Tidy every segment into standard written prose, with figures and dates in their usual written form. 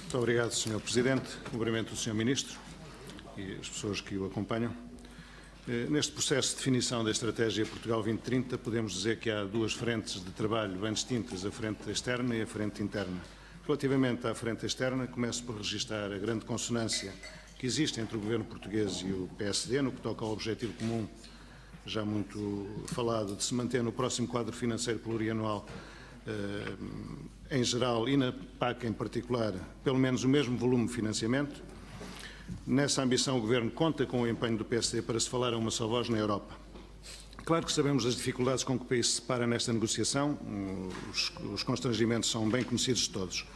Muito obrigado, Sr. Presidente. Cumprimento o Sr. Ministro e as pessoas que o acompanham. Neste processo de definição da Estratégia Portugal 2030, podemos dizer que há duas frentes de trabalho bem distintas, a frente externa e a frente interna. Relativamente à frente externa, começo por registrar a grande consonância que existe entre o Governo português e o PSD, no que toca ao objetivo comum, já muito falado, de se manter no próximo quadro financeiro plurianual, em geral, e na PAC em particular, pelo menos o mesmo volume de financiamento. Nessa ambição, o Governo conta com o empenho do PSD para se falar a uma só voz na Europa. Claro que sabemos as dificuldades com que o país se depara nesta negociação, os constrangimentos são bem conhecidos de todos.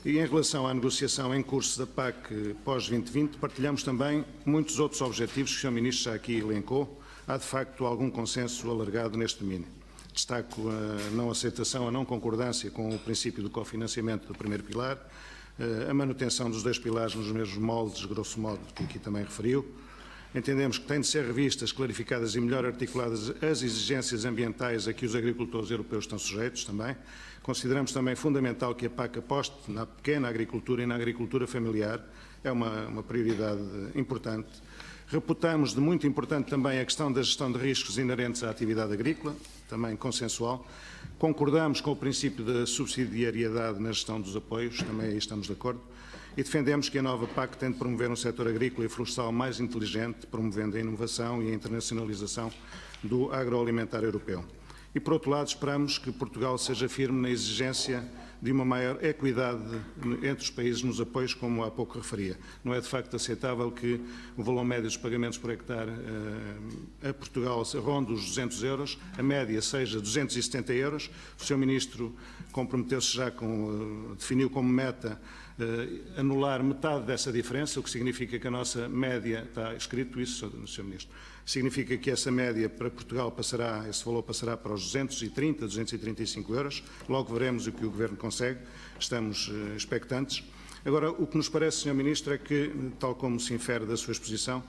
E em relação à negociação em curso da PAC pós-2020, partilhamos também muitos outros objetivos que o Sr. Ministro já aqui elencou. Há, de facto, algum consenso alargado neste domínio. Destaco a não aceitação, a não concordância com o princípio do cofinanciamento do primeiro pilar, a manutenção dos dois pilares nos mesmos moldes, grosso modo, que aqui também referiu. Entendemos que têm de ser revistas, clarificadas e melhor articuladas as exigências ambientais a que os agricultores europeus estão sujeitos também. Consideramos também fundamental que a PAC aposte na pequena agricultura e na agricultura familiar. É uma prioridade importante. Reputamos de muito importante também a questão da gestão de riscos inerentes à atividade agrícola, também consensual. Concordamos com o princípio da subsidiariedade na gestão dos apoios, também aí estamos de acordo. E defendemos que a nova PAC tem de promover um setor agrícola e florestal mais inteligente, promovendo a inovação e a internacionalização do agroalimentar europeu. E, por outro lado, esperamos que Portugal seja firme na exigência de uma maior equidade entre os países nos apoios, como há pouco referia. Não é de facto aceitável que o valor médio dos pagamentos por hectare a Portugal ronde os 200 euros, a média seja 270 euros. O Sr. Ministro comprometeu-se já, definiu como meta anular metade dessa diferença, o que significa que a nossa média, está escrito isso, Sr. Ministro, significa que essa média para Portugal passará, esse valor passará para os 230, 235 euros. Logo veremos o que o Governo consegue, estamos expectantes. Agora, o que nos parece, Sr. Ministro, é que, tal como se infere da sua exposição,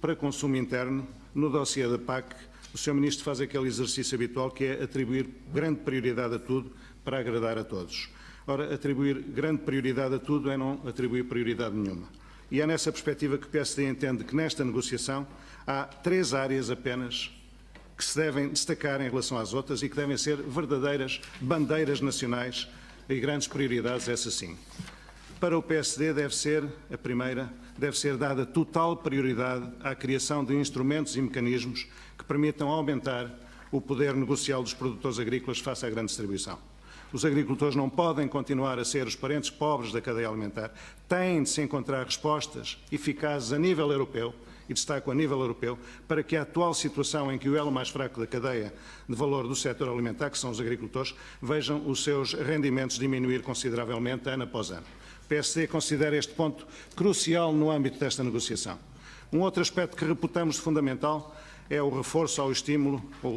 para consumo interno, no dossiê da PAC, o Sr. Ministro faz aquele exercício habitual que é atribuir grande prioridade a tudo para agradar a todos. Ora, atribuir grande prioridade a tudo é não atribuir prioridade nenhuma. E é nessa perspectiva que o PSD entende que nesta negociação há 3 áreas apenas que se devem destacar em relação às outras e que devem ser verdadeiras bandeiras nacionais e grandes prioridades, essa sim. Para o PSD a primeira, deve ser dada total prioridade à criação de instrumentos e mecanismos que permitam aumentar o poder negocial dos produtores agrícolas face à grande distribuição. Os agricultores não podem continuar a ser os parentes pobres da cadeia alimentar. Têm de se encontrar respostas eficazes a nível europeu, e destaco a nível europeu, para que a atual situação em que o elo mais fraco da cadeia de valor do setor alimentar, que são os agricultores, vejam os seus rendimentos diminuir consideravelmente ano após ano. O PSD considera este ponto crucial no âmbito desta negociação. Um outro aspecto que reputamos fundamental é o reforço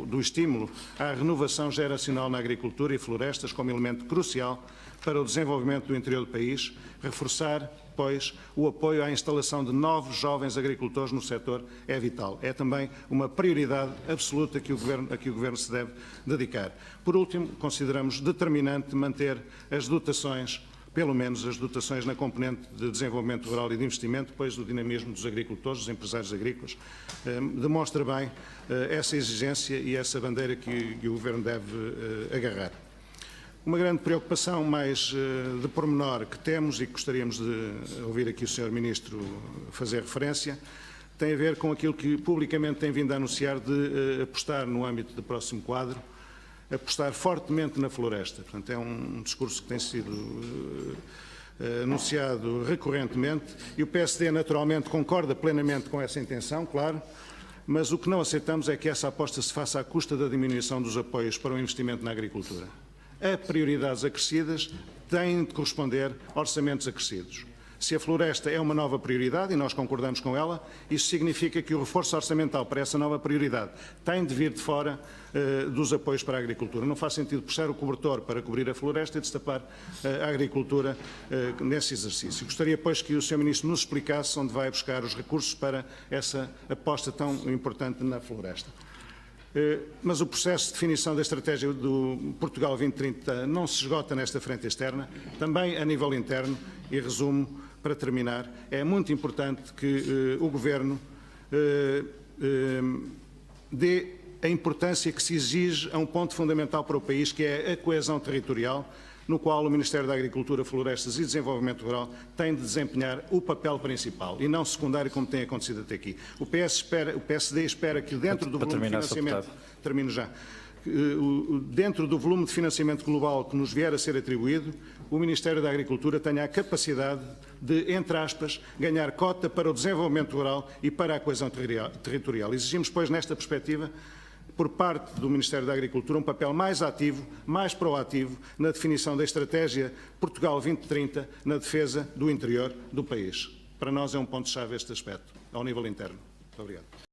do estímulo à renovação geracional na agricultura e florestas como elemento crucial para o desenvolvimento do interior do país, reforçar, pois, o apoio à instalação de novos jovens agricultores no setor é vital. É também uma prioridade absoluta a que o Governo se deve dedicar. Por último, consideramos determinante manter as dotações, pelo menos as dotações na componente de desenvolvimento rural e de investimento, pois o dinamismo dos agricultores, dos empresários agrícolas, demonstra bem essa exigência e essa bandeira que o Governo deve agarrar. Uma grande preocupação mais de pormenor que temos e que gostaríamos de ouvir aqui o Sr. Ministro fazer referência, tem a ver com aquilo que publicamente tem vindo a anunciar de apostar no âmbito do próximo quadro, apostar fortemente na floresta. Portanto, é um discurso que tem sido anunciado recorrentemente e o PSD naturalmente concorda plenamente com essa intenção, claro, mas o que não aceitamos é que essa aposta se faça à custa da diminuição dos apoios para o investimento na agricultura. A prioridades acrescidas têm de corresponder a orçamentos acrescidos. Se a floresta é uma nova prioridade, e nós concordamos com ela, isso significa que o reforço orçamental para essa nova prioridade tem de vir de fora dos apoios para a agricultura. Não faz sentido puxar o cobertor para cobrir a floresta e destapar a agricultura nesse exercício. Gostaria, pois, que o Sr. Ministro nos explicasse onde vai buscar os recursos para essa aposta tão importante na floresta. Mas o processo de definição da estratégia do Portugal 2030 não se esgota nesta frente externa, também a nível interno, e resumo, para terminar, é muito importante que o Governo dê a importância que se exige a um ponto fundamental para o país, que é a coesão territorial, no qual o Ministério da Agricultura, Florestas e Desenvolvimento Rural tem de desempenhar o papel principal e não secundário, como tem acontecido até aqui. O PSD espera que dentro do volume de financiamento, termino já, dentro do volume de financiamento global que nos vier a ser atribuído, o Ministério da Agricultura tenha a capacidade de, entre aspas, ganhar cota para o desenvolvimento rural e para a coesão territorial. Exigimos, pois, nesta perspectiva, por parte do Ministério da Agricultura, um papel mais ativo, mais proativo na definição da estratégia Portugal 2030 na defesa do interior do país. Para nós é um ponto-chave este aspecto, ao nível interno. Muito obrigado.